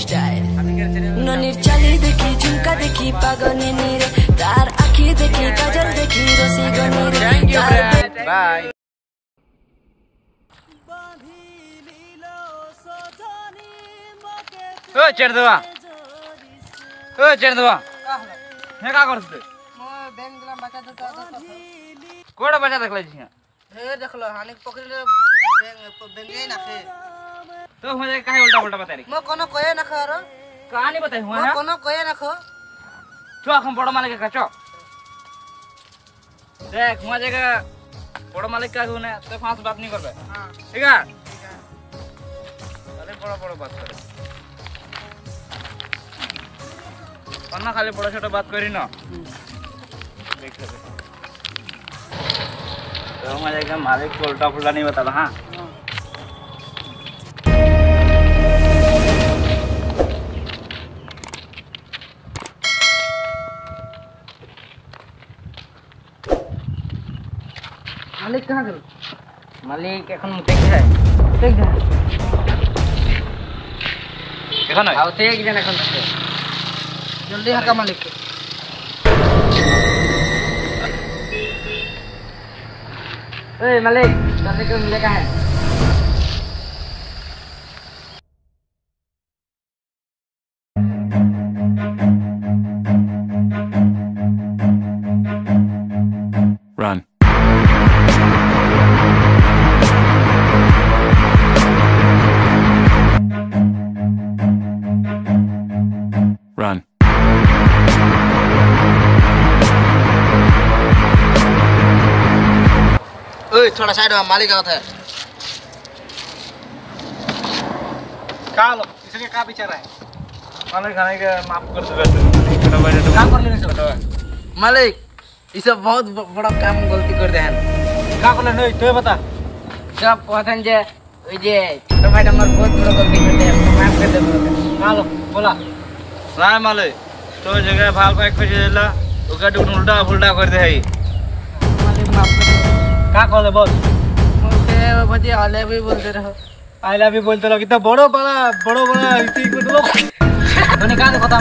Style ननिर चाली देखी झुमका देखी पागनी नीरे तार आखी देखी काजल देखी रसी गनी बाय ओ चढ़दवा हे का करछे मो बैंक दिला बचा देता कोड़ा बचा देखले छी हे देखलो हानि पकड़ले बैंक ना खे तो मुझे काहे उल्टा उल्टा बता रही मो कोनो कहे ना खरो कहानी बताई हुआ मो है कोनो कहे ना खो चो हम बड़ मालिक का चो देख मुझे का बड़ मालिक का होने तो फांस बात नहीं करबे हां ठीक है खाली बड़ बात करे अन्ना खाली बड़ा छोटा बात करी ना देख ले तो मुझे का मालिक को उल्टा फुल्टा नहीं बताता हां मालिक कहां गेल मालिक এখন দেখ যায় এখন আউতে এক জন এখন আছে जल्दी हका मालिक ए मालिक तारे को मिले का है Run. Run. ओए थोड़ा साइड में मालिक आवत है का लो इसके का विचार है मालिक खाने के माफ कर दो छोटा भाई तो काम कर लेने छोटा मालिक ई सब बहुत बड़ा काम गलती कर दे हैं का कर ले नहीं तो बता सब पहचान जे ओई जे छोटा भाई हमर बहुत बड़ा गलती कर दे माफ कर दे का लो बोला राय मालिक तो जगह भाल को एक खोज देला ओका उल्टा फुल्टा कर दे है मालिक माफ कर दे का कहले बोल मुझे बजे आले भी बोलते रहो आई लव यू बोलते कितना बड़ो बड़ा इसी को तो तने का কথা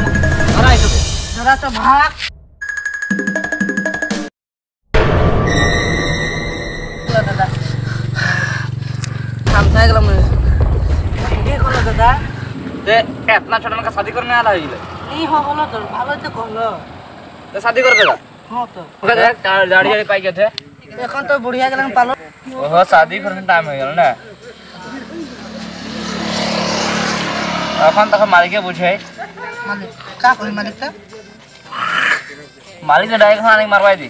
ধরা আইছো जरा तो भाग दादा हम साइकिल में ये करो दादा ते इतना छोटा का शादी करने आला है नहीं हो बोलो तो ভালো তো कहलो तो शादी कर देगा हां तो ओके देख दाढ़ी वाली पाई गए थे এখন তো বুড়িয়া গেলাম পালো ओहो शादी करने टाइम हो गेल ना এখন তখন মালিকে বুঝে मालिक का कोई मालिक था मालिक ने डायरेक्ट खाने मारवाई दी